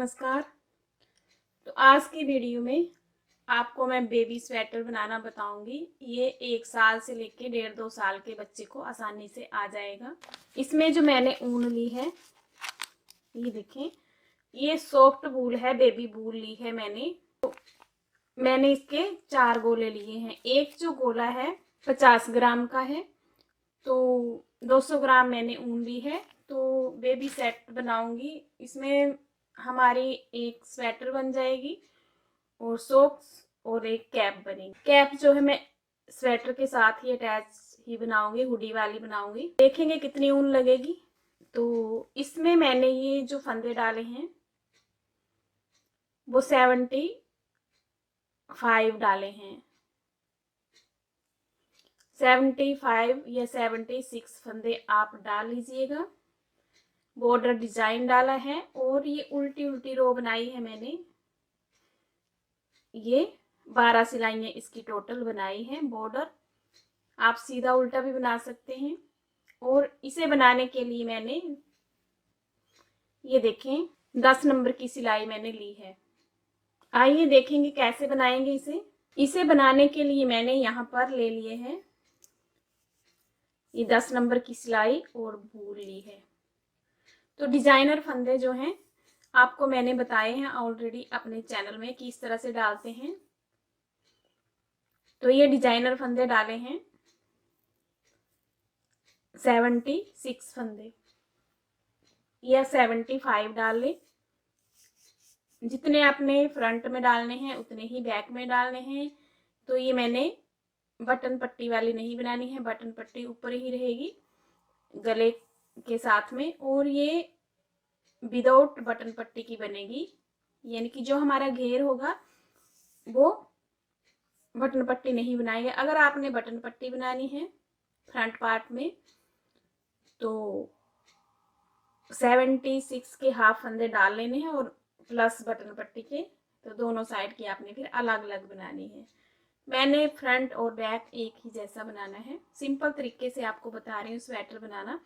नमस्कार। तो आज की वीडियो में आपको मैं बेबी स्वेटर बनाना बताऊंगी। ये 1 साल से लेके 1.5-2 साल के बच्चे को आसानी से आ जाएगा। इसमें जो मैंने ऊन ली है, ये देखें, ये सॉफ्ट वूल है, बेबी वूल ली है मैंने। तो मैंने इसके 4 गोले लिए हैं। एक जो गोला है 50 ग्राम का है, तो 200 ग्राम मैंने ऊन ली है। तो बेबी सेट बनाऊंगी। इसमें हमारी एक स्वेटर बन जाएगी और सॉक्स और एक कैप बनेगी। कैप जो है मैं स्वेटर के साथ ही अटैच ही बनाऊंगी, हुडी वाली बनाऊंगी। देखेंगे कितनी ऊन लगेगी। तो इसमें मैंने ये जो फंदे डाले हैं वो 75 डाले हैं। 75 या 76 फंदे आप डाल लीजिएगा। बॉर्डर डिजाइन डाला है और ये उल्टी उल्टी रो बनाई है मैंने। ये 12 सिलाइयाँ इसकी टोटल बनाई है। बॉर्डर आप सीधा उल्टा भी बना सकते हैं। और इसे बनाने के लिए मैंने ये देखें 10 नंबर की सिलाई मैंने ली है। आइए देखेंगे कैसे बनाएंगे इसे बनाने के लिए मैंने यहाँ पर ले लिए हैं ये 10 नंबर की सिलाई और वूल ली है। तो डिजाइनर फंदे जो हैं आपको मैंने बताए हैं ऑलरेडी अपने चैनल में कि इस तरह से डालते हैं। तो ये डिजाइनर फंदे डाले हैं 76 फंदे या 75 डाल ले। जितने आपने फ्रंट में डालने हैं उतने ही बैक में डालने हैं। तो ये मैंने बटन पट्टी वाली नहीं बनानी है, बटन पट्टी ऊपर ही रहेगी गले के साथ में, और ये विदाउट बटन पट्टी की बनेगी। यानी कि जो हमारा घेर होगा वो बटन पट्टी नहीं बनाएंगे। अगर आपने बटन पट्टी बनानी है फ्रंट पार्ट में तो 76 के हाफ फंदे डाल लेने हैं और प्लस बटन पट्टी के, तो दोनों साइड की आपने फिर अलग अलग बनानी है। मैंने फ्रंट और बैक एक ही जैसा बनाना है। सिंपल तरीके से आपको बता रही हूँ स्वेटर बनाना,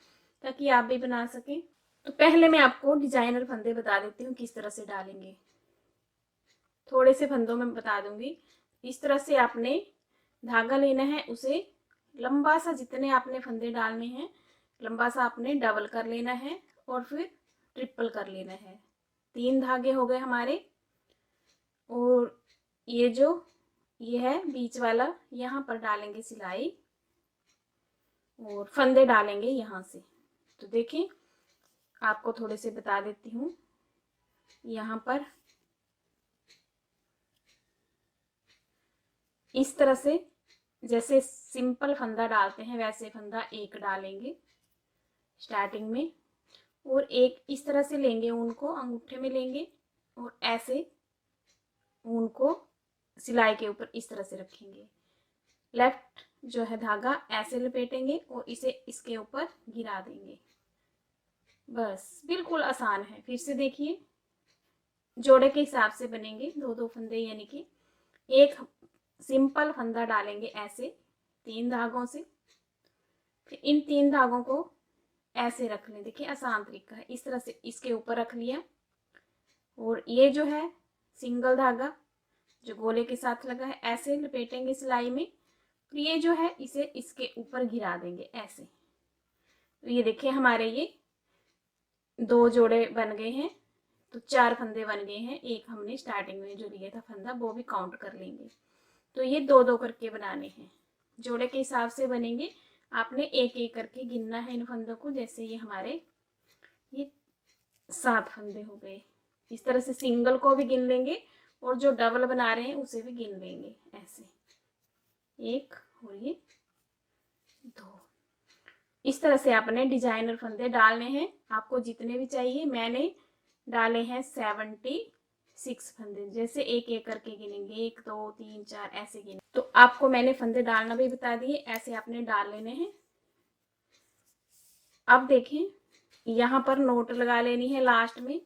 ताकि आप भी बना सकें। तो पहले मैं आपको डिजाइनर फंदे बता देती हूँ किस तरह से डालेंगे। थोड़े से फंदों में बता दूंगी। इस तरह से आपने धागा लेना है, उसे लंबा सा, जितने आपने फंदे डालने हैं लंबा सा आपने डबल कर लेना है और फिर ट्रिपल कर लेना है। 3 धागे हो गए हमारे। और ये है बीच वाला, यहाँ पर डालेंगे सिलाई और फंदे डालेंगे यहाँ से। तो देखें, आपको थोड़े से बता देती हूँ। यहाँ पर इस तरह से जैसे सिंपल फंदा डालते हैं वैसे फंदा एक डालेंगे स्टार्टिंग में, और एक इस तरह से लेंगे, ऊन को अंगूठे में लेंगे और ऐसे ऊन को सिलाई के ऊपर इस तरह से रखेंगे। लेफ्ट जो है धागा ऐसे लपेटेंगे और इसे इसके ऊपर गिरा देंगे। बस बिल्कुल आसान है। फिर से देखिए, जोड़े के हिसाब से बनेंगे 2-2 फंदे, यानी कि एक सिंपल फंदा डालेंगे ऐसे 3 धागों से, फिर इन 3 धागों को ऐसे रख लें। देखिए आसान तरीका है। इस तरह से इसके ऊपर रख लिया और ये जो है सिंगल धागा जो गोले के साथ लगा है ऐसे लपेटेंगे सिलाई में, फिर ये जो है इसे इसके ऊपर गिरा देंगे ऐसे। तो ये देखिए हमारे ये 2 जोड़े बन गए हैं। तो 4 फंदे बन गए हैं। एक हमने स्टार्टिंग में जो लिया था फंदा वो भी काउंट कर लेंगे। तो ये 2-2 करके बनाने हैं, जोड़े के हिसाब से बनेंगे। आपने एक एक करके गिनना है इन फंदों को। जैसे ये हमारे ये 7 फंदे हो गए। इस तरह से सिंगल को भी गिन लेंगे और जो डबल बना रहे हैं उसे भी गिन लेंगे ऐसे, 1 और ये 2। इस तरह से आपने डिजाइनर फंदे डालने हैं। आपको जितने भी चाहिए। मैंने डाले हैं 76 फंदे। जैसे एक एक करके गिनेंगे, 1 2 3 4 ऐसे गिने। तो आपको मैंने फंदे डालना भी बता दिए, ऐसे आपने डाल लेने हैं। अब देखें, यहाँ पर नोट लगा लेनी है लास्ट में।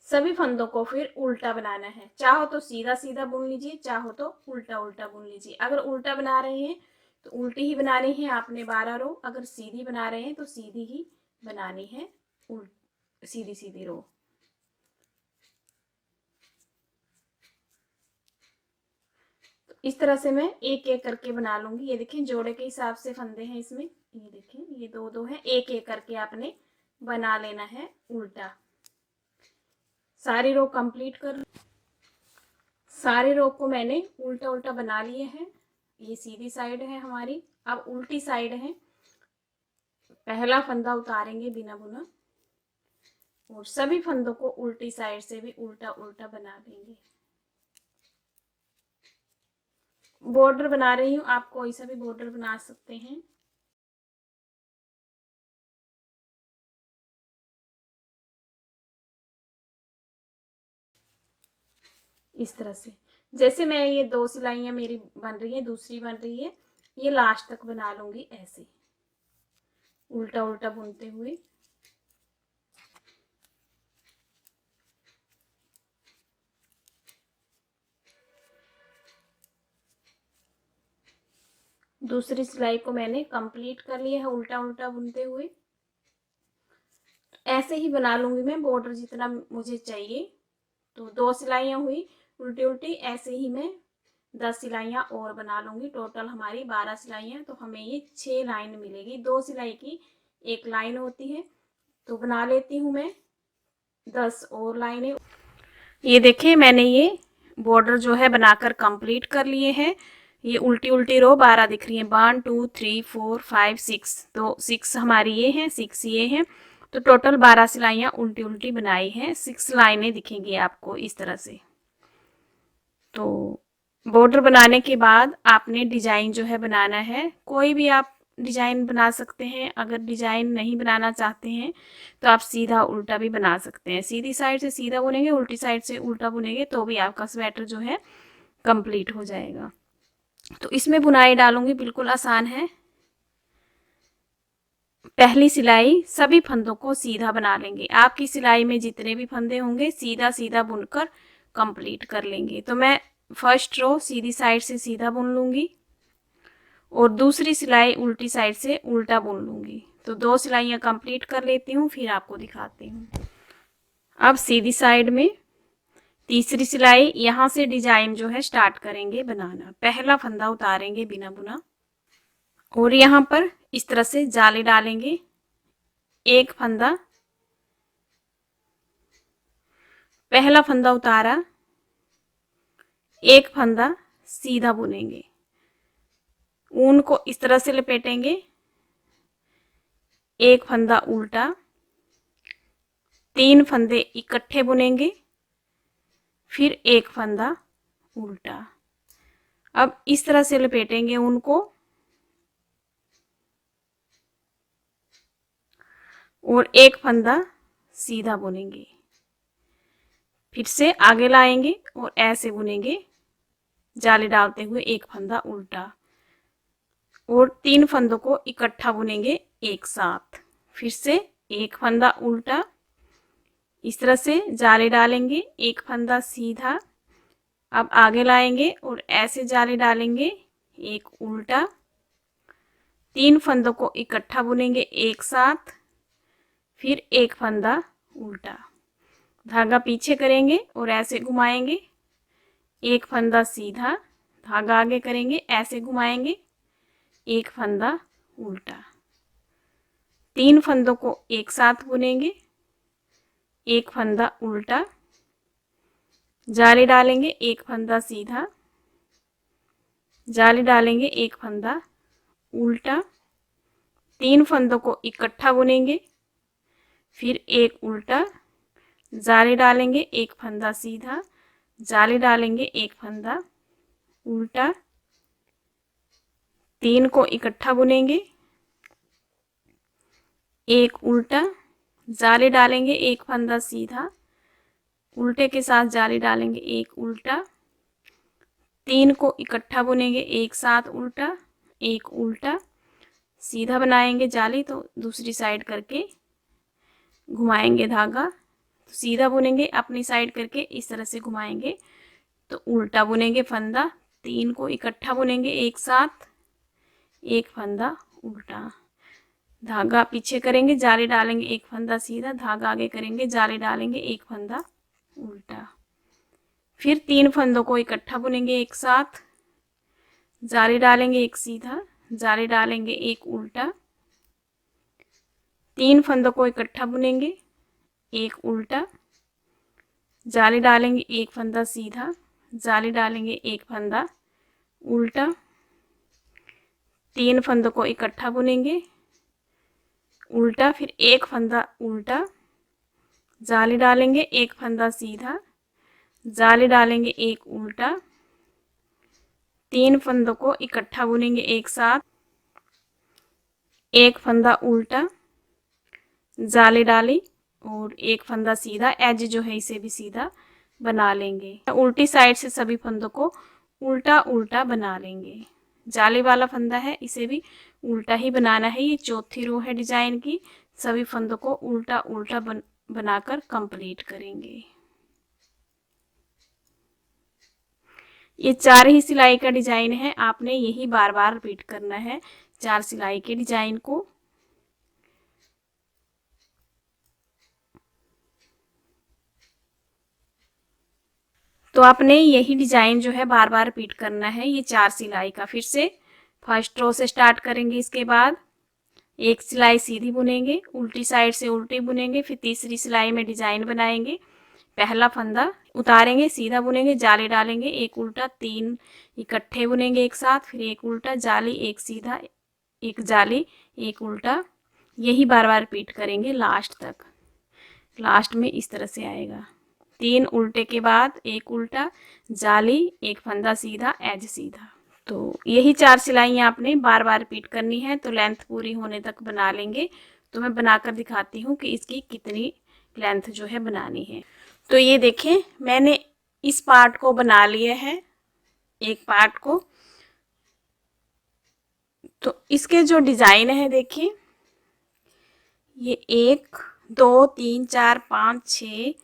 सभी फंदों को फिर उल्टा बनाना है। चाहो तो सीधा सीधा बुन लीजिए, चाहो तो उल्टा उल्टा बुन लीजिए। अगर उल्टा बना रहे हैं तो उल्टी ही बनानी है आपने 12 रो। अगर सीधी बना रहे हैं तो सीधी ही बनानी है, सीधी सीधी रो। तो इस तरह से मैं एक एक करके बना लूंगी। ये देखें जोड़े के हिसाब से फंदे हैं इसमें, ये देखें ये दो दो हैं, एक एक करके आपने बना लेना है उल्टा। सारी रो कंप्लीट कर, सारे रो को मैंने उल्टा उल्टा बना लिए हैं। ये सीधी साइड है हमारी, अब उल्टी साइड है। पहला फंदा उतारेंगे बिना बुना और सभी फंदों को उल्टी साइड से भी उल्टा उल्टा बना देंगे। बॉर्डर बना रही हूँ, आप कोई सा भी बॉर्डर बना सकते हैं। इस तरह से जैसे मैं ये 2 सिलाइयाँ मेरी बन रही है, दूसरी बन रही है, ये लास्ट तक बना लूंगी ऐसे उल्टा उल्टा बुनते हुए। दूसरी सिलाई को मैंने कंप्लीट कर लिया है उल्टा उल्टा बुनते हुए। ऐसे ही बना लूंगी मैं बॉर्डर जितना मुझे चाहिए। तो 2 सिलाइयाँ हुई उल्टी उल्टी, ऐसे ही मैं 10 सिलाइयाँ और बना लूंगी। टोटल हमारी 12 सिलाइयाँ, तो हमें ये 6 लाइन मिलेगी। 2 सिलाई की 1 लाइन होती है, तो बना लेती हूँ मैं 10 और लाइनें। ये देखिए मैंने ये बॉर्डर जो है बनाकर कंप्लीट कर लिए हैं। ये उल्टी उल्टी रो 12 दिख रही है, 1 2 3 4 5 6, तो 6 हमारी ये हैं, 6 ये हैं, तो टोटल 12 सिलाइयाँ उल्टी उल्टी बनाई हैं। 6 लाइनें दिखेंगी आपको इस तरह से। तो बॉर्डर बनाने के बाद आपने डिजाइन जो है बनाना है, कोई भी आप डिजाइन बना सकते हैं। अगर डिजाइन नहीं बनाना चाहते हैं तो आप सीधा उल्टा भी बना सकते हैं। सीधी साइड से सीधा बुनेंगे, उल्टी साइड से उल्टा बुनेंगे, तो भी आपका स्वेटर जो है कंप्लीट हो जाएगा। तो इसमें बुनाई डालूंगी, बिल्कुल आसान है। पहली सिलाई सभी फंदों को सीधा बना लेंगे। आपकी सिलाई में जितने भी फंदे होंगे सीधा सीधा बुनकर कंप्लीट कर लेंगे। तो मैं फर्स्ट रो सीधी साइड से सीधा बुन लूंगी और दूसरी सिलाई उल्टी साइड से उल्टा बुन लूंगी। तो 2 सिलाइयाँ कंप्लीट कर लेती हूँ, फिर आपको दिखाती हूँ। अब सीधी साइड में तीसरी सिलाई, यहाँ से डिजाइन जो है स्टार्ट करेंगे बनाना। पहला फंदा उतारेंगे बिना बुना और यहाँ पर इस तरह से जाली डालेंगे। एक फंदा, पहला फंदा उतारा, एक फंदा सीधा बुनेंगे, ऊन को इस तरह से लपेटेंगे, एक फंदा उल्टा, 3 फंदे इकट्ठे बुनेंगे, फिर एक फंदा उल्टा। अब इस तरह से लपेटेंगे ऊन को और एक फंदा सीधा बुनेंगे, फिर से आगे लाएंगे और ऐसे बुनेंगे जाली डालते हुए एक फंदा उल्टा और 3 फंदों को इकट्ठा बुनेंगे एक साथ, फिर से एक फंदा उल्टा, इस तरह से जाली डालेंगे, एक फंदा सीधा। अब आगे लाएंगे और ऐसे जाली डालेंगे, एक उल्टा, 3 फंदों को इकट्ठा बुनेंगे एक साथ, फिर एक फंदा उल्टा, धागा पीछे करेंगे और ऐसे घुमाएंगे, एक फंदा सीधा, धागा आगे करेंगे, ऐसे घुमाएंगे, एक फंदा उल्टा, 3 फंदों को एक साथ बुनेंगे, एक फंदा उल्टा, जाली डालेंगे, एक फंदा सीधा, जाली डालेंगे, एक फंदा उल्टा, 3 फंदों को इकट्ठा बुनेंगे, फिर एक उल्टा, जाली डालेंगे, एक फंदा सीधा, जाली डालेंगे, एक फंदा उल्टा, 3 को इकट्ठा बुनेंगे, एक उल्टा, जाली डालेंगे, एक फंदा सीधा, उल्टे के साथ जाली डालेंगे, एक उल्टा, 3 को इकट्ठा बुनेंगे एक साथ उल्टा, एक उल्टा, सीधा बनाएंगे जाली तो दूसरी साइड करके घुमाएंगे धागा, तो सीधा बुनेंगे अपनी साइड करके इस तरह से घुमाएंगे, तो उल्टा बुनेंगे फंदा, 3 को इकट्ठा बुनेंगे एक साथ, एक फंदा उल्टा, धागा पीछे करेंगे, जाली डालेंगे, एक फंदा सीधा, धागा आगे करेंगे, जाली डालेंगे, एक फंदा उल्टा। फिर 3 फंदों को इकट्ठा बुनेंगे एक साथ, जाली डालेंगे, एक सीधा, जाली डालेंगे, एक उल्टा, 3 फंदों को इकट्ठा बुनेंगे, एक उल्टा, जाली डालेंगे, एक फंदा सीधा, जाली डालेंगे, एक फंदा उल्टा, 3 फंदों को इकट्ठा बुनेंगे, उल्टा, फिर एक फंदा उल्टा, जाली डालेंगे, एक फंदा सीधा, जाली डालेंगे, एक उल्टा, 3 फंदों को इकट्ठा बुनेंगे एक साथ, एक फंदा उल्टा, जाली डाली और एक फंदा सीधा, एज जो है इसे भी सीधा बना लेंगे। उल्टी साइड से सभी फंदों को उल्टा उल्टा बना लेंगे। जाली वाला फंदा है, इसे भी उल्टा ही बनाना है। ये चौथी रो है डिजाइन की। सभी फंदों को उल्टा उल्टा बनाकर कंप्लीट करेंगे। ये 4 ही सिलाई का डिजाइन है, आपने यही बार बार रिपीट करना है 4 सिलाई के डिजाइन को। तो आपने यही डिजाइन जो है बार बार रिपीट करना है, ये 4 सिलाई का। फिर से फर्स्ट रो से स्टार्ट करेंगे, इसके बाद एक सिलाई सीधी बुनेंगे, उल्टी साइड से उल्टी बुनेंगे, फिर तीसरी सिलाई में डिजाइन बनाएंगे, पहला फंदा उतारेंगे, सीधा बुनेंगे, जाली डालेंगे, एक उल्टा, 3 इकट्ठे बुनेंगे एक साथ, फिर एक उल्टा, जाली, एक सीधा, एक जाली, एक उल्टा। यही बार बार रिपीट करेंगे लास्ट तक। लास्ट में इस तरह से आएगा, 3 उल्टे के बाद एक उल्टा, जाली, एक फंदा सीधा, एज सीधा। तो यही 4 सिलाइयाँ आपने बार बार रिपीट करनी है। तो लेंथ पूरी होने तक बना लेंगे। तो मैं बनाकर दिखाती हूँ कि इसकी कितनी लेंथ जो है बनानी है। तो ये देखें, मैंने इस पार्ट को बना लिया है, एक पार्ट को। तो इसके जो डिजाइन है देखिए, ये 1 2 3 4 5 6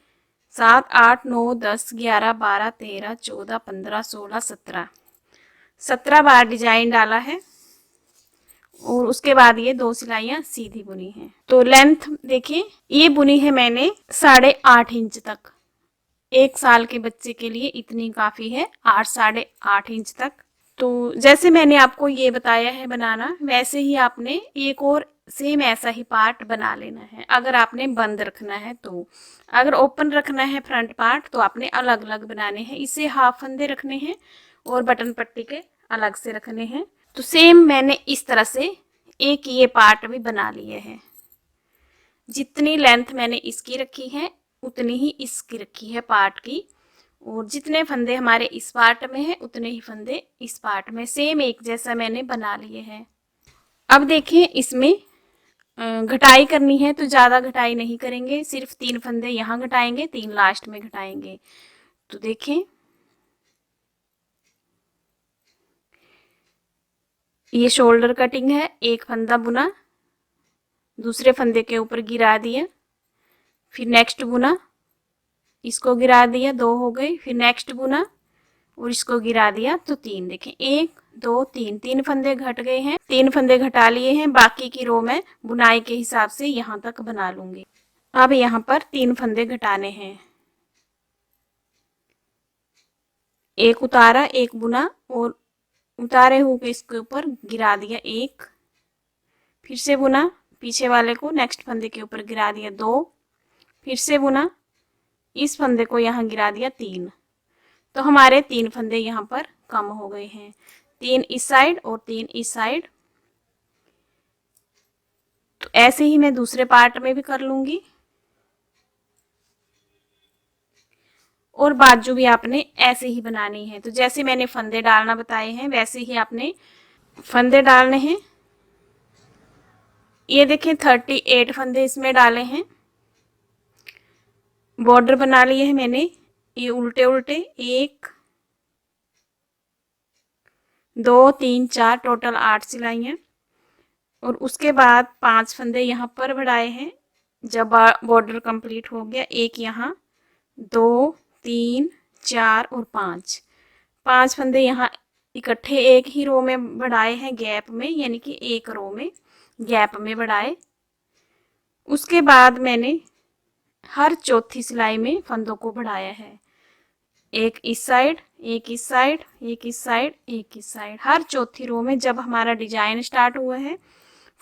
7 8 9 10 11 12 13 14 15 16 17 बार डिजाइन डाला है और उसके बाद ये 2 सिलाइयाँ सीधी बुनी है। तो लेंथ देखिए, ये बुनी है मैंने 8.5 इंच तक। 1 साल के बच्चे के लिए इतनी काफी है, 8.5 इंच तक। तो जैसे मैंने आपको ये बताया है बनाना, वैसे ही आपने एक और सेम ऐसा ही पार्ट बना लेना है। अगर आपने बंद रखना है तो, अगर ओपन रखना है फ्रंट पार्ट तो आपने अलग अलग बनाने हैं। इसे हाफ फंदे रखने हैं और बटन पट्टी के अलग से रखने हैं। तो सेम मैंने इस तरह से एक ये पार्ट भी बना लिए है। जितनी लेंथ मैंने इसकी रखी है उतनी ही इसकी रखी है पार्ट की, और जितने फंदे हमारे इस पार्ट में हैं उतने ही फंदे इस पार्ट में, सेम एक जैसा मैंने बना लिए हैं। अब देखिए, इसमें घटाई करनी है तो ज़्यादा घटाई नहीं करेंगे, सिर्फ 3 फंदे यहाँ घटाएंगे, 3 लास्ट में घटाएंगे। तो देखें, ये शोल्डर कटिंग है। एक फंदा बुना, दूसरे फंदे के ऊपर गिरा दिया, फिर नेक्स्ट बुना, इसको गिरा दिया, 2 हो गए, फिर नेक्स्ट बुना और इसको गिरा दिया, तो 3। देखें, 1 2 3, 3 फंदे घट गए हैं, 3 फंदे घटा लिए हैं। बाकी की रो में बुनाई के हिसाब से यहाँ तक बना लूंगी। अब यहाँ पर 3 फंदे घटाने हैं, एक उतारा, एक बुना और उतारे हुए इसके ऊपर गिरा दिया, 1, फिर से बुना, पीछे वाले को नेक्स्ट फंदे के ऊपर गिरा दिया, 2, फिर से बुना, इस फंदे को यहाँ गिरा दिया, 3। तो हमारे 3 फंदे यहाँ पर कम हो गए हैं, 3 इस साइड और 3 इस साइड। तो ऐसे ही मैं दूसरे पार्ट में भी कर लूंगी, और बाजू भी आपने ऐसे ही बनानी है। तो जैसे मैंने फंदे डालना बताए हैं वैसे ही आपने फंदे डालने हैं। ये देखें, 38 फंदे इसमें डाले हैं। बॉर्डर बना लिए हैं मैंने, ये उल्टे उल्टे, 1 2 3 4, टोटल 8 सिलाइयाँ। और उसके बाद 5 फंदे यहाँ पर बढ़ाए हैं। जब बॉर्डर कंप्लीट हो गया, 1 यहाँ, 2 3 4 और 5 फंदे यहाँ इकट्ठे एक ही रो में बढ़ाए हैं गैप में, यानी कि एक रो में गैप में बढ़ाए। उसके बाद मैंने हर चौथी सिलाई में फंदों को बढ़ाया है, एक इस साइड, एक इस साइड, एक इस साइड, एक इस साइड। हर चौथी रो में जब हमारा डिजाइन स्टार्ट हुआ है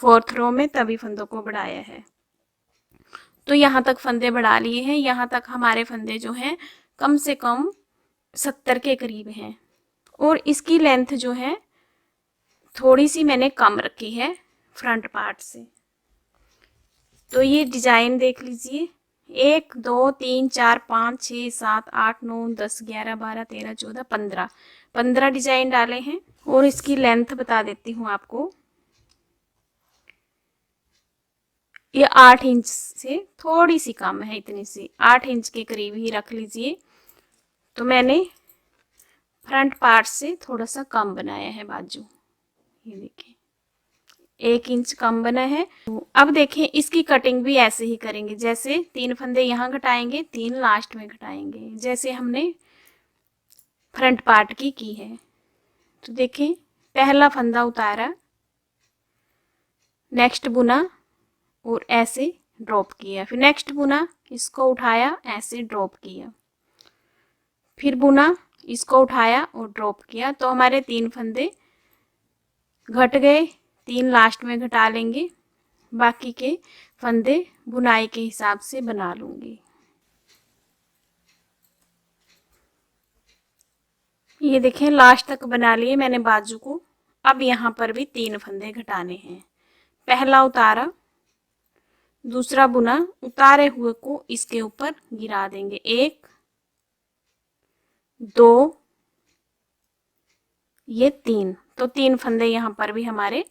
फोर्थ रो में तभी फंदों को बढ़ाया है। तो यहाँ तक फंदे बढ़ा लिए हैं। यहाँ तक हमारे फंदे जो हैं कम से कम 70 के करीब हैं। और इसकी लेंथ जो है थोड़ी सी मैंने कम रखी है फ्रंट पार्ट से। तो ये डिजाइन देख लीजिए, 1 2 3 4 5 6 7 8 9 10 11 12 13 14 15 डिजाइन डाले हैं। और इसकी लेंथ बता देती हूँ आपको, ये 8 इंच से थोड़ी सी कम है, इतनी सी 8 इंच के करीब ही रख लीजिए। तो मैंने फ्रंट पार्ट से थोड़ा सा कम बनाया है बाजू, ये देखिए 1 इंच कम बना है। तो अब देखें इसकी कटिंग भी ऐसे ही करेंगे, जैसे 3 फंदे यहाँ घटाएंगे, 3 लास्ट में घटाएंगे, जैसे हमने फ्रंट पार्ट की है। तो देखें पहला फंदा उतारा, नेक्स्ट बुना और ऐसे ड्रॉप किया, फिर नेक्स्ट बुना, इसको उठाया ऐसे ड्रॉप किया, फिर बुना, इसको उठाया और ड्रॉप किया। तो हमारे 3 फंदे घट गए, 3 लास्ट में घटा लेंगे, बाकी के फंदे बुनाई के हिसाब से बना लूंगी। ये देखें लास्ट तक बना लिए मैंने बाजू को। अब यहाँ पर भी 3 फंदे घटाने हैं। पहला उतारा, दूसरा बुना, उतारे हुए को इसके ऊपर गिरा देंगे, 1 2 ये 3। तो 3 फंदे यहाँ पर भी हमारे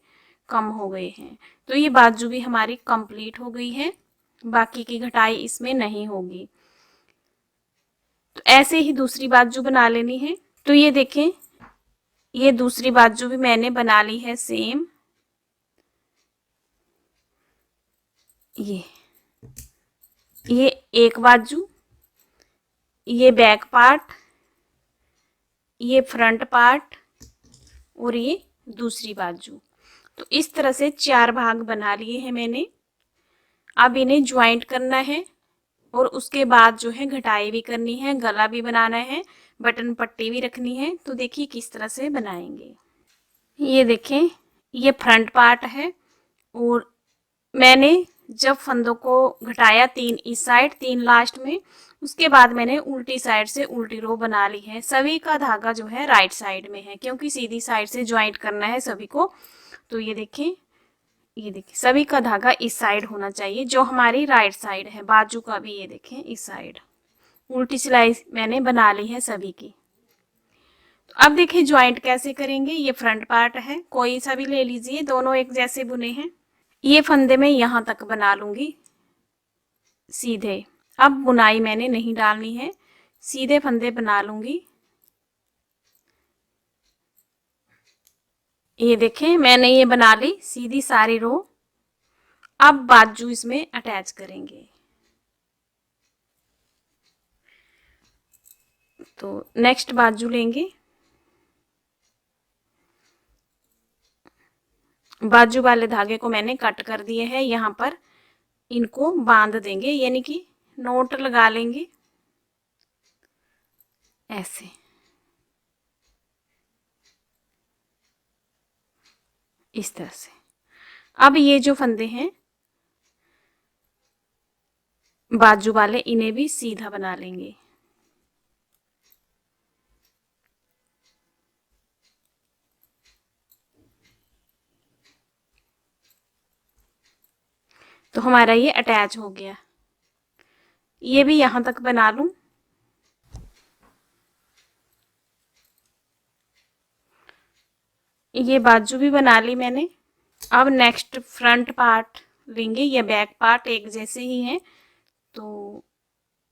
कम हो गए हैं। तो ये बाजू भी हमारी कंप्लीट हो गई है, बाकी की घटाई इसमें नहीं होगी। तो ऐसे ही दूसरी बाजू बना लेनी है। तो ये देखें ये दूसरी बाजू भी मैंने बना ली है सेम। ये एक बाजू, ये बैक पार्ट, ये फ्रंट पार्ट और ये दूसरी बाजू। तो इस तरह से 4 भाग बना लिए हैं मैंने। अब इन्हें ज्वाइंट करना है और उसके बाद जो है घटाई भी करनी है, गला भी बनाना है, बटन पट्टी भी रखनी है। तो देखिए किस तरह से बनाएंगे। ये देखें ये फ्रंट पार्ट है और मैंने जब फंदों को घटाया 3 इस साइड 3 लास्ट में, उसके बाद मैंने उल्टी साइड से उल्टी रो बना ली है। सभी का धागा जो है राइट साइड में है, क्योंकि सीधी साइड से ज्वाइंट करना है सभी को। तो ये देखें सभी का धागा इस साइड होना चाहिए, जो हमारी राइट साइड है। बाजू का भी ये देखें इस साइड उल्टी सिलाई मैंने बना ली है सभी की। तो अब देखिए ज्वाइंट कैसे करेंगे। ये फ्रंट पार्ट है, कोई सा भी ले लीजिए, दोनों एक जैसे बुने हैं। ये फंदे में यहाँ तक बना लूंगी सीधे। अब बुनाई मैंने नहीं डालनी है, सीधे फंदे बना लूंगी। ये देखें मैंने ये बना ली सीधी सारी रो। अब बाजू इसमें अटैच करेंगे। तो नेक्स्ट बाजू लेंगे, बाजू वाले धागे को मैंने कट कर दिए हैं। यहाँ पर इनको बांध देंगे, यानी कि नोट लगा लेंगे ऐसे। इस तरह से। अब ये जो फंदे हैं बाजू वाले, इन्हें भी सीधा बना लेंगे। तो हमारा ये अटैच हो गया। ये भी यहां तक बना लूं। ये बाजू भी बना ली मैंने। अब नेक्स्ट फ्रंट पार्ट लेंगे, या बैक पार्ट एक जैसे ही हैं। तो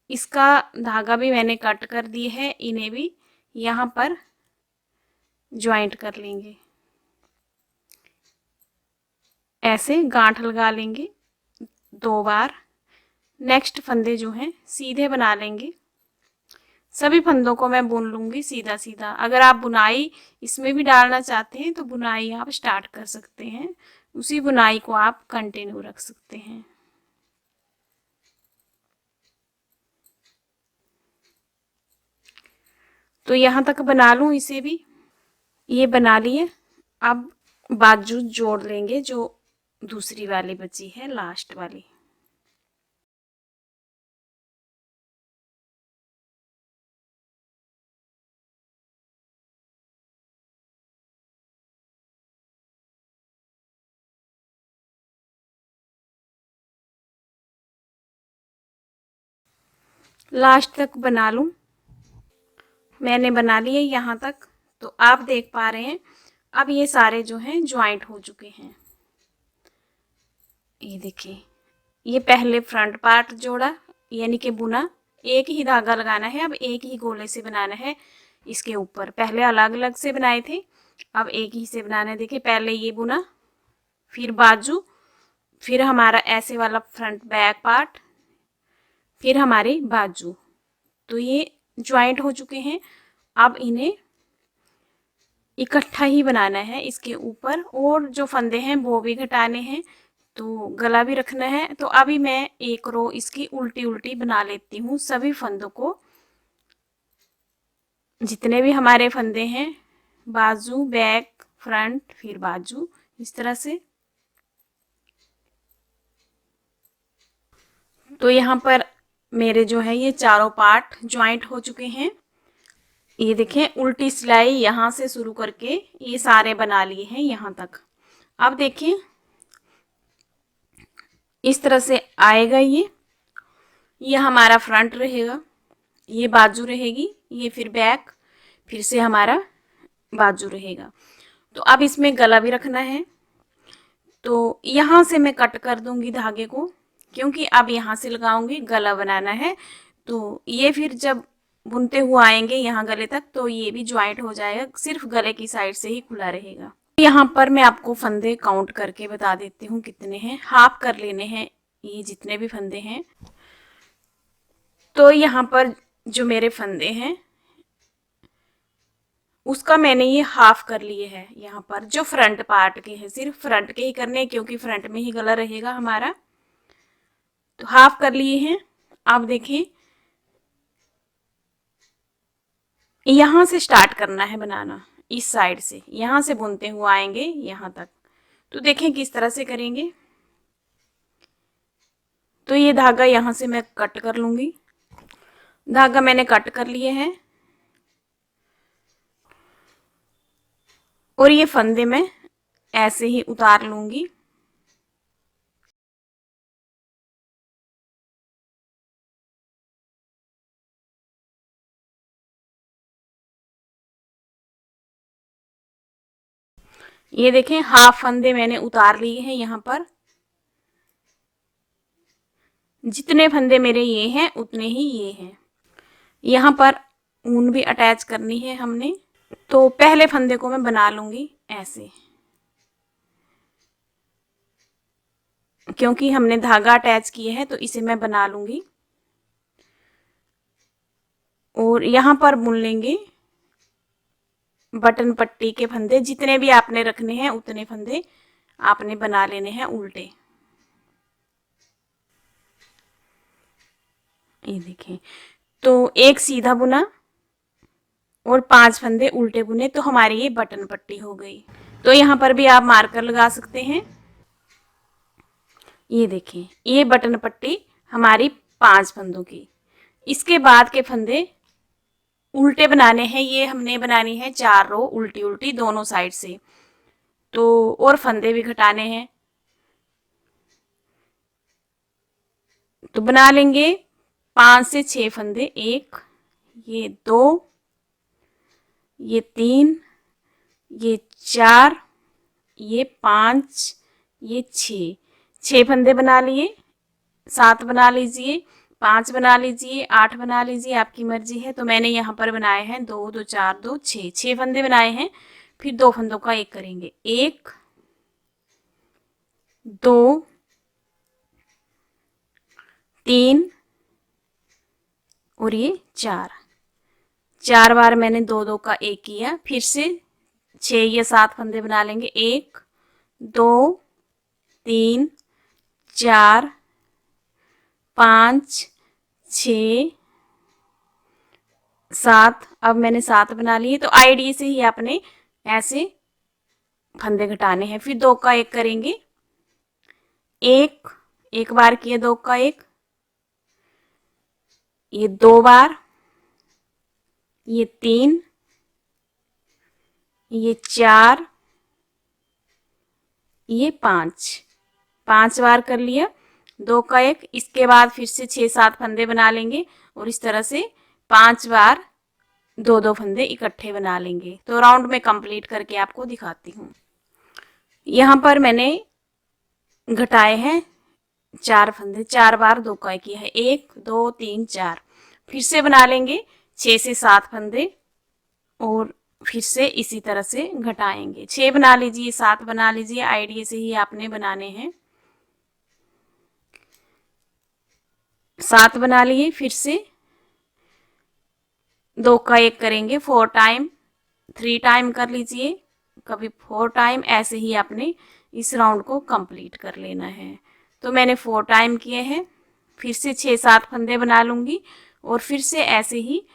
इसका धागा भी मैंने कट कर दिए है, इन्हें भी यहाँ पर ज्वाइंट कर लेंगे। ऐसे गांठ लगा लेंगे 2 बार। नेक्स्ट फंदे जो हैं सीधे बना लेंगे, सभी फंदों को मैं बुन लूंगी सीधा सीधा। अगर आप बुनाई इसमें भी डालना चाहते हैं तो बुनाई आप स्टार्ट कर सकते हैं, उसी बुनाई को आप कंटिन्यू रख सकते हैं। तो यहाँ तक बना लूं इसे भी। ये बना लिए। अब बाजू जोड़ लेंगे जो दूसरी वाली बची है, लास्ट वाली। लास्ट तक बना लूं। मैंने बना लिए यहाँ तक। तो आप देख पा रहे हैं अब ये सारे जो हैं ज्वाइंट हो चुके हैं। ये देखिए, ये पहले फ्रंट पार्ट जोड़ा यानी कि बुना। एक ही धागा लगाना है, अब एक ही गोले से बनाना है इसके ऊपर। पहले अलग अलग से बनाए थे, अब एक ही से बनाना है। देखिए पहले ये बुना, फिर बाजू, फिर हमारा ऐसे वाला फ्रंट बैक पार्ट, फिर हमारी बाजू। तो ये ज्वाइंट हो चुके हैं। अब इन्हें इकट्ठा ही बनाना है इसके ऊपर, और जो फंदे हैं वो भी घटाने हैं, तो गला भी रखना है। तो अभी मैं एक रो इसकी उल्टी उल्टी बना लेती हूँ सभी फंदों को। जितने भी हमारे फंदे हैं, बाजू, बैक, फ्रंट, फिर बाजू, इस तरह से। तो यहाँ पर मेरे जो है ये चारों पार्ट ज्वाइंट हो चुके हैं। ये देखें, उल्टी सिलाई यहाँ से शुरू करके ये सारे बना लिए हैं यहाँ तक। अब देखिए इस तरह से आएगा। ये हमारा फ्रंट रहेगा, ये बाजू रहेगी, ये फिर बैक, फिर से हमारा बाजू रहेगा। तो अब इसमें गला भी रखना है। तो यहाँ से मैं कट कर दूंगी धागे को, क्योंकि अब यहाँ से लगाऊंगी, गला बनाना है। तो ये फिर जब बुनते हुए आएंगे यहाँ गले तक तो ये भी ज्वाइंट हो जाएगा, सिर्फ गले की साइड से ही खुला रहेगा। यहाँ पर मैं आपको फंदे काउंट करके बता देती हूँ कितने हैं। हाफ कर लेने हैं ये जितने भी फंदे हैं। तो यहाँ पर जो मेरे फंदे हैं उसका मैंने ये हाफ कर लिए हैं। यहाँ पर जो फ्रंट पार्ट के हैं, सिर्फ फ्रंट के ही करने हैं क्योंकि फ्रंट में ही गला रहेगा हमारा। तो हाफ कर लिए हैं। आप देखें, यहाँ से स्टार्ट करना है बनाना, इस साइड से, यहाँ से बुनते हुए आएंगे यहाँ तक। तो देखें किस तरह से करेंगे। तो ये धागा यहाँ से मैं कट कर लूंगी। धागा मैंने कट कर लिए हैं, और ये फंदे में ऐसे ही उतार लूंगी। ये देखें, हाफ फंदे मैंने उतार लिए हैं। यहाँ पर जितने फंदे मेरे ये हैं उतने ही ये हैं। यहाँ पर ऊन भी अटैच करनी है हमने। तो पहले फंदे को मैं बना लूंगी ऐसे, क्योंकि हमने धागा अटैच किया है तो इसे मैं बना लूंगी। और यहाँ पर बुन लेंगे बटन पट्टी के फंदे। जितने भी आपने रखने हैं उतने फंदे आपने बना लेने हैं उल्टे। ये देखें, तो एक सीधा बुना और 5 फंदे उल्टे बुने तो हमारी ये बटन पट्टी हो गई। तो यहाँ पर भी आप मार्कर लगा सकते हैं। ये देखें, ये बटन पट्टी हमारी 5 फंदों की। इसके बाद के फंदे उल्टे बनाने हैं। ये हमने बनानी है 4 रो उल्टी उल्टी दोनों साइड से। तो और फंदे भी घटाने हैं। तो बना लेंगे 5 से 6 फंदे। 1, ये 2, ये 3, ये 4, ये 5, ये 6। 6 फंदे बना लिए। 7 बना लीजिए, 5 बना लीजिए, 8 बना लीजिए, आपकी मर्जी है। तो मैंने यहाँ पर बनाए हैं 2 2 4 2 6, 6 फंदे बनाए हैं। फिर 2 फंदों का एक करेंगे। 1 2 3 और ये 4। 4 बार मैंने 2 का 1 किया, फिर से 6 या 7 फंदे बना लेंगे। 1 2 3 4 5 6 7। अब मैंने 7 बना लिए। तो आईडी से ही आपने ऐसे फंदे घटाने हैं। फिर 2 का 1 करेंगे। एक बार किया 2 का 1, ये 2 बार, ये 3, ये 4, ये 5 बार कर लिया 2 का 1। इसके बाद फिर से 6-7 फंदे बना लेंगे और इस तरह से 5 बार 2 फंदे इकट्ठे बना लेंगे। तो राउंड में कंप्लीट करके आपको दिखाती हूँ। यहाँ पर मैंने घटाए हैं 4 फंदे, 4 बार 2 का 1 किया है। 1 2 3 4। फिर से बना लेंगे 6 से 7 फंदे और फिर से इसी तरह से घटाएंगे। 6 बना लीजिए, 7 बना लीजिए, आइडिया से ही आपने बनाने हैं। 7 बना लिए, फिर से 2 का 1 करेंगे। 4 टाइम, 3 टाइम कर लीजिए, कभी 4 टाइम, ऐसे ही आपने इस राउंड को कंप्लीट कर लेना है। तो मैंने 4 टाइम किए हैं। फिर से 6-7 फंदे बना लूँगी और फिर से ऐसे ही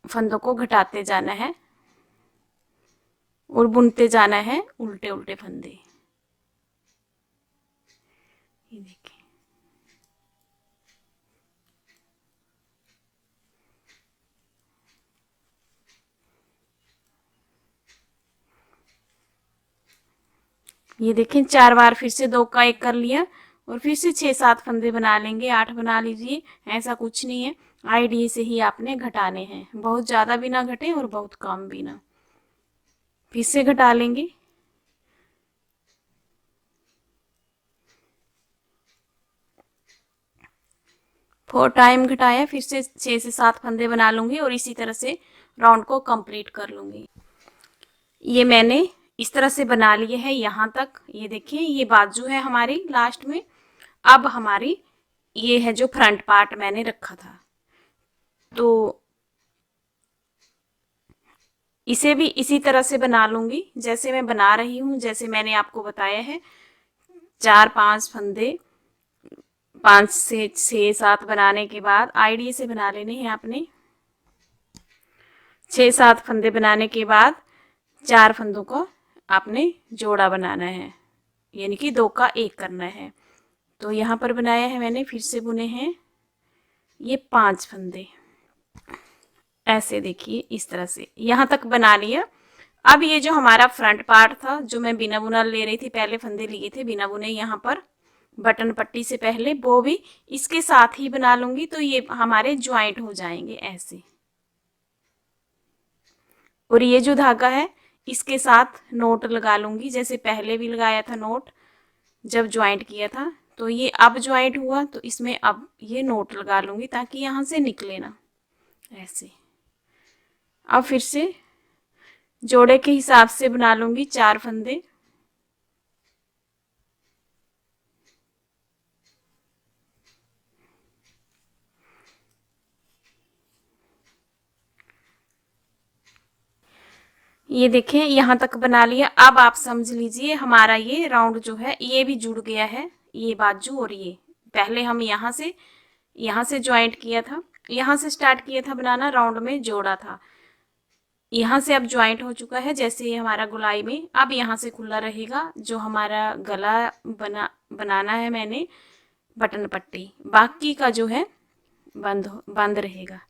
फंदों को घटाते जाना है और बुनते जाना है उल्टे उल्टे फंदे। ये देखिए, ये देखें 4 बार फिर से 2 का 1 कर लिया और फिर से 6-7 फंदे बना लेंगे। 8 बना लीजिए, ऐसा कुछ नहीं है, आईडी से ही आपने घटाने हैं। बहुत ज़्यादा भी ना घटे और बहुत कम भी ना। फिर से घटा लेंगे। फोर टाइम घटाया, फिर से 6 से 7 फंदे बना लूँगी और इसी तरह से राउंड को कंप्लीट कर लूँगी। ये मैंने इस तरह से बना लिए है यहाँ तक। ये देखिए, ये बाजू है हमारी लास्ट में। अब हमारी ये है जो फ्रंट पार्ट मैंने रखा था, तो इसे भी इसी तरह से बना लूँगी जैसे मैं बना रही हूँ, जैसे मैंने आपको बताया है। 4-5 फंदे, 5 से 6-7 बनाने के बाद आईडी से बना लेने हैं आपने। 6-7 फंदे बनाने के बाद 4 फंदों का आपने जोड़ा बनाना है, यानी कि 2 का 1 करना है। तो यहाँ पर बनाया है मैंने, फिर से बुने हैं ये 5 फंदे। ऐसे देखिए, इस तरह से यहाँ तक बना लिया। अब ये जो हमारा फ्रंट पार्ट था, जो मैं बिना बुना ले रही थी, पहले फंदे लिए थे बिना बुने यहाँ पर बटन पट्टी से पहले, वो भी इसके साथ ही बना लूँगी। तो ये हमारे ज्वाइंट हो जाएंगे ऐसे। और ये जो धागा है इसके साथ नोट लगा लूँगी, जैसे पहले भी लगाया था नोट जब ज्वाइंट किया था। तो ये अब ज्वाइंट हुआ तो इसमें अब ये नोट लगा लूँगी ताकि यहाँ से निकले ना, ऐसे। अब फिर से जोड़े के हिसाब से बना लूँगी 4 फंदे। ये देखें, यहाँ तक बना लिया। अब आप समझ लीजिए हमारा ये राउंड जो है ये भी जुड़ गया है, ये बाजू और ये। पहले हम यहाँ से ज्वाइंट किया था, यहाँ से स्टार्ट किया था बनाना, राउंड में जोड़ा था। यहाँ से अब ज्वाइंट हो चुका है जैसे ये हमारा गोलाई में। अब यहाँ से खुला रहेगा जो हमारा गला बनाना है मैंने बटन पट्टी, बाकी का जो है बंद रहेगा।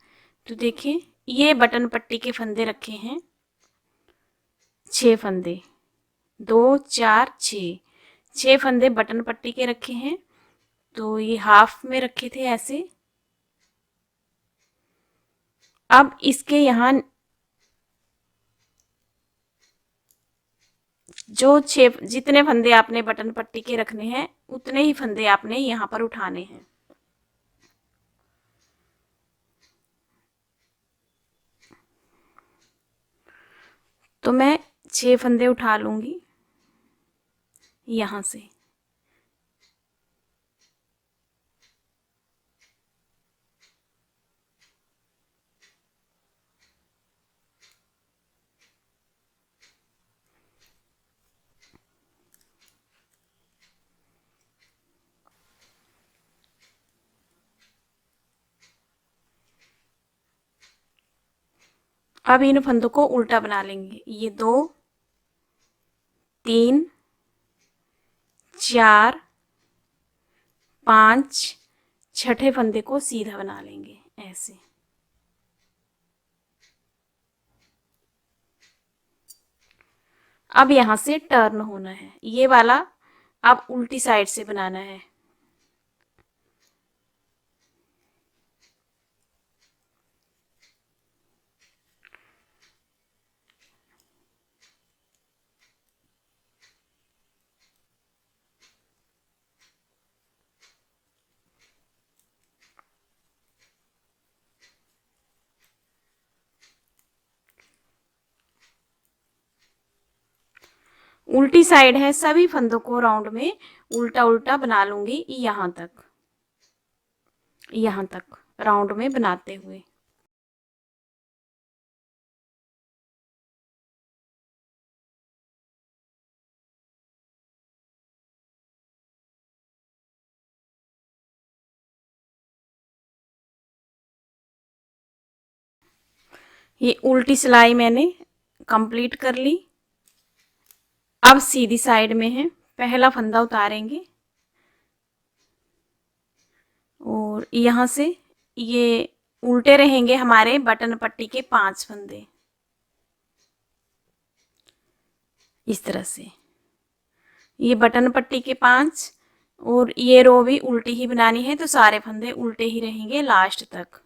तो देखिए, ये बटन पट्टी के फंदे रखे हैं 6 फंदे, 2 4 6 फंदे बटन पट्टी के रखे हैं। तो ये हाफ में रखे थे ऐसे। अब इसके यहाँ जो 6 जितने फंदे आपने बटन पट्टी के रखने हैं उतने ही फंदे आपने यहाँ पर उठाने हैं। तो मैं 6 फंदे उठा लूँगी यहाँ से। अब इन फंदों को उल्टा बना लेंगे। ये 2 3 4 5, छठे फंदे को सीधा बना लेंगे ऐसे। अब यहां से टर्न होना है, ये वाला अब उल्टी साइड से बनाना है। उल्टी साइड है, सभी फंदों को राउंड में उल्टा उल्टा बना लूंगी यहां तक राउंड में बनाते हुए। ये उल्टी सिलाई मैंने कंप्लीट कर ली। अब सीधी साइड में है, पहला फंदा उतारेंगे और यहां से ये उल्टे रहेंगे हमारे बटन पट्टी के 5 फंदे, इस तरह से। ये बटन पट्टी के 5 और ये रो भी उल्टी ही बनानी है, तो सारे फंदे उल्टे ही रहेंगे लास्ट तक।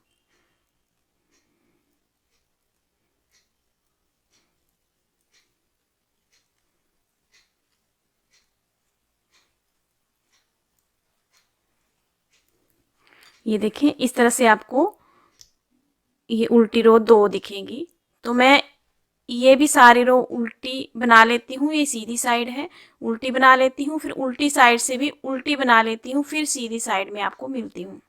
ये देखें, इस तरह से आपको ये उल्टी रो 2 दिखेंगी। तो मैं ये भी सारी रो उल्टी बना लेती हूँ। ये सीधी साइड है, उल्टी बना लेती हूँ, फिर उल्टी साइड से भी उल्टी बना लेती हूँ, फिर सीधी साइड में आपको मिलती हूँ।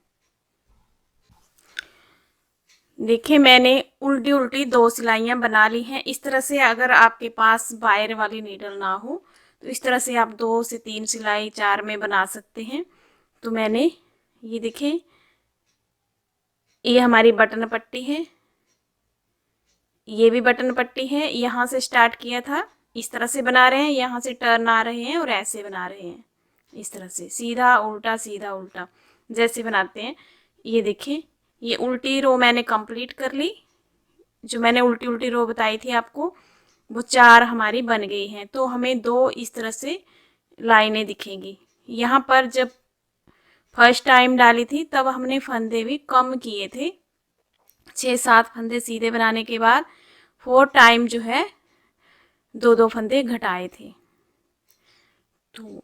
देखिए, मैंने उल्टी उल्टी 2 सिलाइयाँ बना ली हैं। इस तरह से अगर आपके पास वायर वाली नीडल ना हो तो इस तरह से आप 2 से 3 सिलाई 4 में बना सकते हैं। तो मैंने ये देखें, ये हमारी बटन पट्टी है, ये भी बटन पट्टी है। यहाँ से स्टार्ट किया था, इस तरह से बना रहे हैं, यहाँ से टर्न आ रहे हैं और ऐसे बना रहे हैं, इस तरह से सीधा उल्टा जैसे बनाते हैं। ये देखिए, ये उल्टी रो मैंने कंप्लीट कर ली। जो मैंने उल्टी उल्टी रो बताई थी आपको, वो 4 हमारी बन गई हैं। तो हमें 2 इस तरह से लाइनें दिखेंगी। यहाँ पर जब फर्स्ट टाइम डाली थी तब हमने फंदे भी कम किए थे, 6-7 फंदे सीधे बनाने के बाद 4 टाइम जो है 2-2 फंदे घटाए थे। तो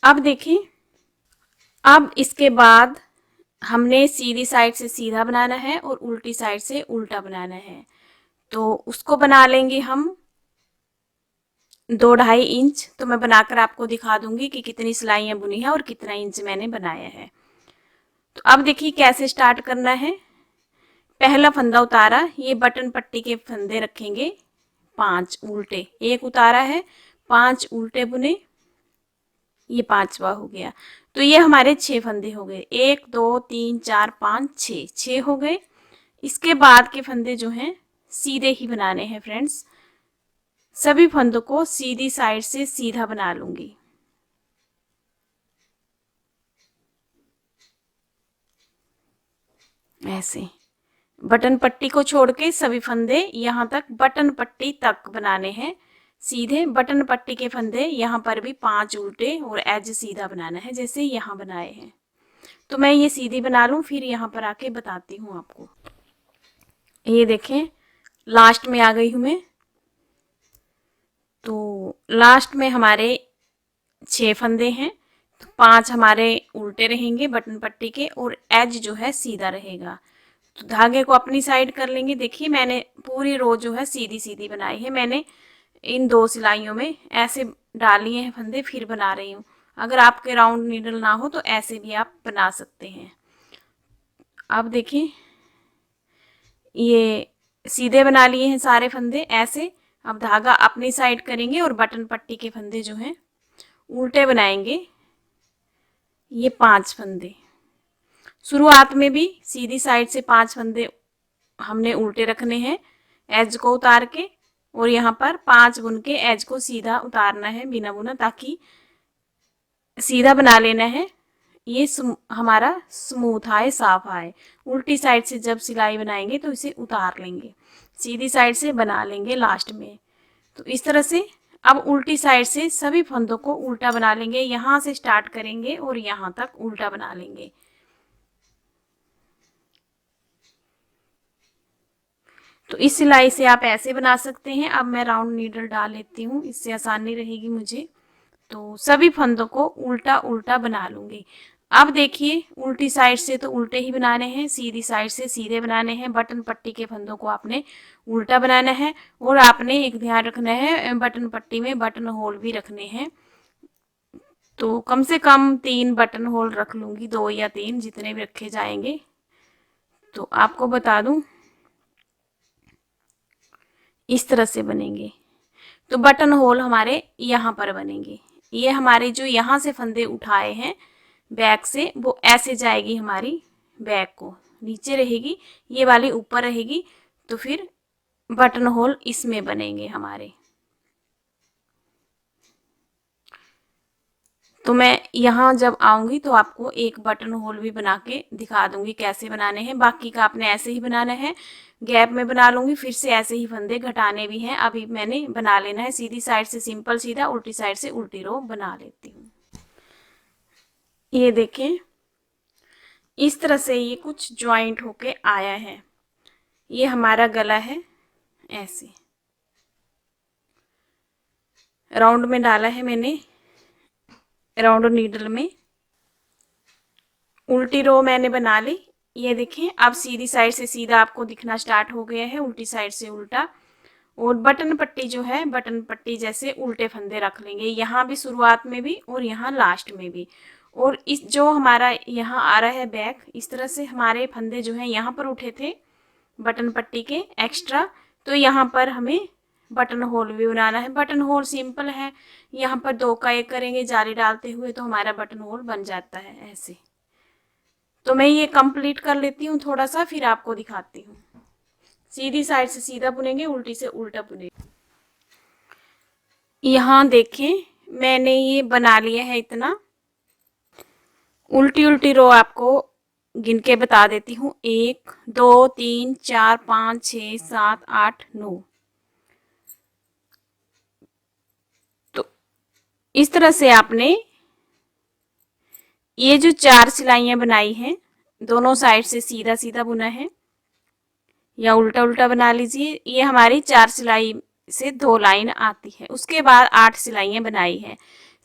अब देखें, अब इसके बाद हमने सीधी साइड से सीधा बनाना है और उल्टी साइड से उल्टा बनाना है। तो उसको बना लेंगे हम 2-2.5 इंच। तो मैं बनाकर आपको दिखा दूंगी कि कितनी सिलाइयाँ बुनी है और कितना इंच मैंने बनाया है। तो अब देखिए कैसे स्टार्ट करना है। पहला फंदा उतारा, ये बटन पट्टी के फंदे रखेंगे 5 उल्टे, एक उतारा है, 5 उल्टे बुने, ये 5वां हो गया। तो ये हमारे 6 फंदे हो गए, 1 2 3 4 5 6 हो गए। इसके बाद के फंदे जो हैं सीधे ही बनाने हैं फ्रेंड्स। सभी फंदों को सीधी साइड से सीधा बना लूंगी। ऐसे बटन पट्टी को छोड़ के सभी फंदे यहाँ तक बटन पट्टी तक बनाने हैं सीधे। बटन पट्टी के फंदे यहाँ पर भी 5 उल्टे और एज सीधा बनाना है जैसे यहाँ बनाए हैं। तो मैं ये सीधी बना लूँ, फिर यहाँ पर आके बताती हूँ आपको। ये देखें, लास्ट में आ गई हूँ मैं। तो लास्ट में हमारे 6 फंदे हैं, तो 5 हमारे उल्टे रहेंगे बटन पट्टी के और एज जो है सीधा रहेगा। तो धागे को अपनी साइड कर लेंगे। देखिए, मैंने पूरी रो जो है सीधी सीधी बनाई है। मैंने इन 2 सिलाइयों में ऐसे डाल लिए हैं फंदे, फिर बना रही हूँ। अगर आपके राउंड नीडल ना हो तो ऐसे भी आप बना सकते हैं। अब देखिए, ये सीधे बना लिए हैं सारे फंदे ऐसे। अब धागा अपनी साइड करेंगे और बटन पट्टी के फंदे जो हैं उल्टे बनाएंगे, ये 5 फंदे। शुरुआत में भी सीधी साइड से 5 फंदे हमने उल्टे रखने हैं, एज को उतार के, और यहाँ पर 5 बुन के एज को सीधा उतारना है बिना बुना, ताकि सीधा बना लेना है, ये हमारा स्मूथ आए, साफ आए। उल्टी साइड से जब सिलाई बनाएंगे तो इसे उतार लेंगे, सीधी साइड से बना लेंगे लास्ट में। तो इस तरह से अब उल्टी साइड से सभी फंदों को उल्टा बना लेंगे, यहाँ से स्टार्ट करेंगे और यहाँ तक उल्टा बना लेंगे। तो इस सिलाई से आप ऐसे बना सकते हैं। अब मैं राउंड नीडल डाल लेती हूँ, इससे आसानी रहेगी मुझे। तो सभी फंदों को उल्टा उल्टा बना लूँगी। अब देखिए, उल्टी साइड से तो उल्टे ही बनाने हैं, सीधी साइड से सीधे बनाने हैं। बटन पट्टी के फंदों को आपने उल्टा बनाना है, और आपने एक ध्यान रखना है, बटन पट्टी में बटन होल भी रखने हैं। तो कम से कम 3 बटन होल रख लूँगी, 2 या 3 जितने भी रखे जाएंगे। तो आपको बता दूँ, इस तरह से बनेंगे। तो बटन होल हमारे यहाँ पर बनेंगे। ये हमारे जो यहाँ से फंदे उठाए हैं बैक से, वो ऐसे जाएगी हमारी बैक को, नीचे रहेगी, ये वाली ऊपर रहेगी। तो फिर बटन होल इसमें बनेंगे हमारे। तो मैं यहाँ जब आऊँगी तो आपको एक बटन होल भी बना के दिखा दूँगी कैसे बनाने हैं। बाकी का आपने ऐसे ही बनाना है, गैप में बना लूँगी, फिर से ऐसे ही फंदे घटाने भी हैं। अभी मैंने बना लेना है, सीधी साइड से सिंपल सीधा, उल्टी साइड से उल्टी रो बना लेती हूँ। ये देखें, इस तरह से ये कुछ ज्वाइंट होके आया है। ये हमारा गला है, ऐसे राउंड में डाला है मैंने, राउंड नीडल में उल्टी रो मैंने बना ली। ये देखें, अब सीधी साइड से सीधा आपको दिखना स्टार्ट हो गया है, उल्टी साइड से उल्टा। और बटन पट्टी जो है, बटन पट्टी जैसे उल्टे फंदे रख लेंगे, यहाँ भी शुरुआत में भी और यहाँ लास्ट में भी। और इस जो हमारा यहाँ आ रहा है बैक, इस तरह से हमारे फंदे जो हैं यहाँ पर उठे थे बटन पट्टी के एक्स्ट्रा, तो यहाँ पर हमें बटन होल भी बनाना है। बटन होल सिंपल है, यहाँ पर 2 का 1 करेंगे जाली डालते हुए, तो हमारा बटन होल बन जाता है ऐसे। तो मैं ये कंप्लीट कर लेती हूँ थोड़ा सा, फिर आपको दिखाती हूँ। सीधी साइड से सीधा बुनेंगे, उल्टी से उल्टा बुनेंगे। यहाँ देखें, मैंने ये बना लिया है इतना। उल्टी उल्टी रो आपको गिन के बता देती हूँ, 1 2 3 4 5 6 7 8 9। तो इस तरह से आपने ये जो 4 सिलाइयाँ बनाई हैं, दोनों साइड से सीधा सीधा बुना है, या उल्टा उल्टा बना लीजिए। ये हमारी 4 सिलाई से 2 लाइन आती है। उसके बाद 8 सिलाइयाँ बनाई है,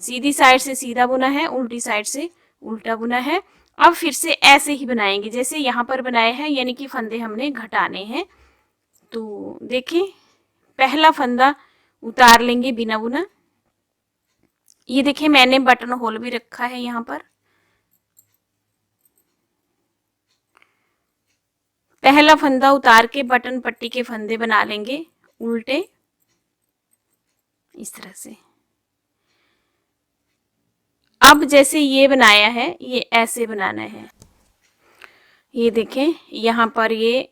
सीधी साइड से सीधा बुना है, उल्टी साइड से उल्टा बुना है। अब फिर से ऐसे ही बनाएंगे जैसे यहाँ पर बनाए हैं, यानी कि फंदे हमने घटाने हैं। तो देखिए, पहला फंदा उतार लेंगे बिना बुना। ये देखिए, मैंने बटन होल भी रखा है यहाँ पर। पहला फंदा उतार के बटन पट्टी के फंदे बना लेंगे उल्टे, इस तरह से। अब जैसे ये बनाया है, ये ऐसे बनाना है। ये देखें, यहाँ पर ये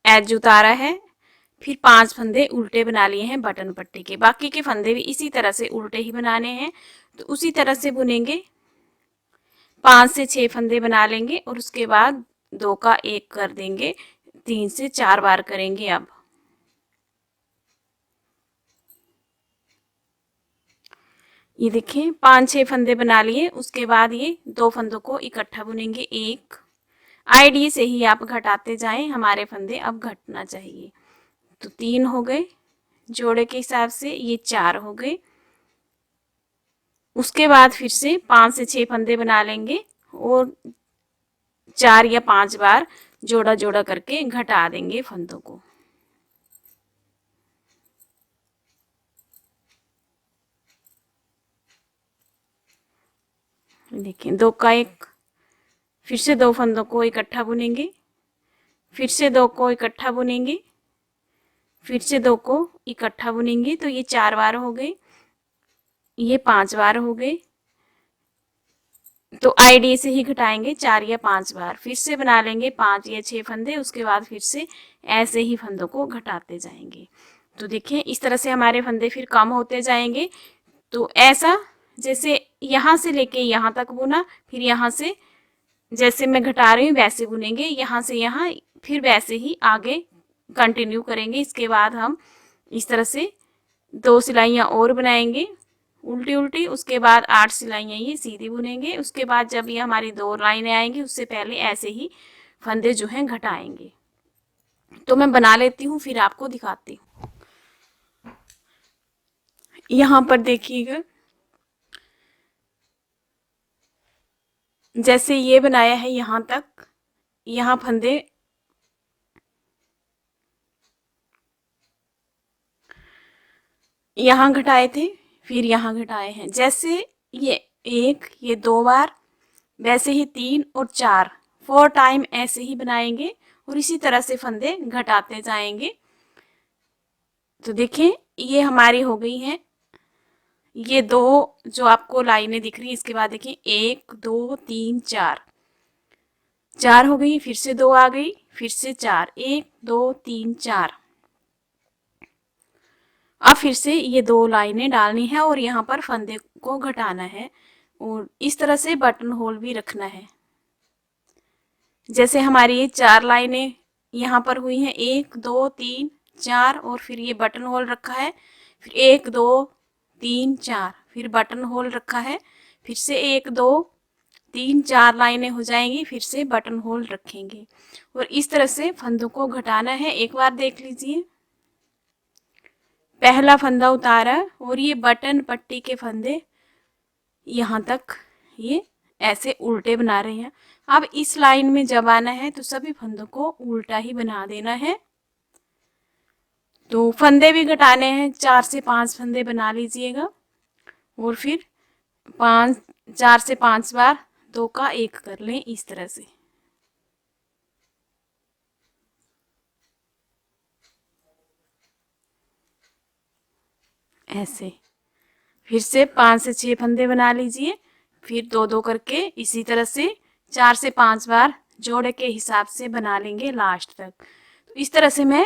एज उतारा है, फिर 5 फंदे उल्टे बना लिए हैं बटन पट्टी के। बाकी के फंदे भी इसी तरह से उल्टे ही बनाने हैं, तो उसी तरह से बुनेंगे। 5 से 6 फंदे बना लेंगे और उसके बाद 2 का 1 कर देंगे, 3 से 4 बार करेंगे। अब ये देखें, 5-6 फंदे बना लिए, उसके बाद ये 2 फंदों को इकट्ठा बुनेंगे। 1 आईडी से ही आप घटाते जाएं, हमारे फंदे अब घटना चाहिए। तो 3 हो गए जोड़े के हिसाब से, ये 4 हो गए। उसके बाद फिर से 5 से 6 फंदे बना लेंगे और 4 या 5 बार जोड़ा जोड़ा करके घटा देंगे फंदों को। देखिए, 2 का 1, फिर से 2 फंदों को इकट्ठा बुनेंगे, फिर से 2 को इकट्ठा बुनेंगे, फिर से 2 को इकट्ठा बुनेंगे। तो ये 4 बार हो गए, ये 5 बार हो गए, तो आईडी से ही घटाएंगे 4 या 5 बार, फिर से बना लेंगे 5 या 6 फंदे, उसके बाद फिर से ऐसे ही फंदों को घटाते जाएंगे। तो देखिए इस तरह से हमारे फंदे फिर कम होते जाएंगे। तो ऐसा जैसे यहाँ से लेके यहाँ तक बुना, फिर यहाँ से जैसे मैं घटा रही हूँ वैसे बुनेंगे, यहाँ से यहाँ, फिर वैसे ही आगे कंटिन्यू करेंगे। इसके बाद हम इस तरह से 2 सिलाइयाँ और बनाएंगे उल्टी उल्टी, उसके बाद 8 सिलाइयाँ ये सीधी बुनेंगे। उसके बाद जब ये हमारी 2 लाइनें आएंगी उससे पहले ऐसे ही फंदे जो हैं घटाएंगे। तो मैं बना लेती हूँ फिर आपको दिखाती हूँ। यहाँ पर देखिएगा जैसे ये बनाया है यहाँ तक, यहाँ फंदे यहाँ घटाए थे, फिर यहाँ घटाए हैं। जैसे ये 1 ये 2 बार, वैसे ही 3 और 4 टाइम ऐसे ही बनाएंगे और इसी तरह से फंदे घटाते जाएंगे। तो देखें ये हमारी हो गई हैं ये 2 जो आपको लाइनें दिख रही है। इसके बाद देखें 1 2 3 4 हो गई, फिर से 2 आ गई, फिर से 4, 1 2 3 4। अब फिर से ये 2 लाइनें डालनी है और यहाँ पर फंदे को घटाना है और इस तरह से बटन होल भी रखना है। जैसे हमारी ये 4 लाइनें यहाँ पर हुई हैं, 1 2 3 4 और फिर ये बटन होल रखा है, फिर 1 2 3 4, फिर बटन होल रखा है, फिर से 1 2 3 4 लाइनें हो जाएंगी, फिर से बटन होल रखेंगे और इस तरह से फंदों को घटाना है। एक बार देख लीजिए, पहला फंदा उतारा और ये बटन पट्टी के फंदे यहाँ तक ये ऐसे उल्टे बना रहे हैं। अब इस लाइन में जब आना है तो सभी फंदों को उल्टा ही बना देना है। तो फंदे भी घटाने हैं, 4 से 5 फंदे बना लीजिएगा और फिर 4 से 5 बार 2 का 1 कर लें इस तरह से। ऐसे फिर से 5 से 6 फंदे बना लीजिए, फिर 2 2 करके इसी तरह से 4 से 5 बार जोड़े के हिसाब से बना लेंगे लास्ट तक। तो इस तरह से मैं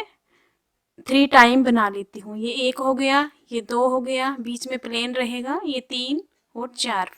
3 टाइम बना लेती हूँ। ये 1 हो गया, ये 2 हो गया, बीच में प्लेन रहेगा, ये 3 और 4।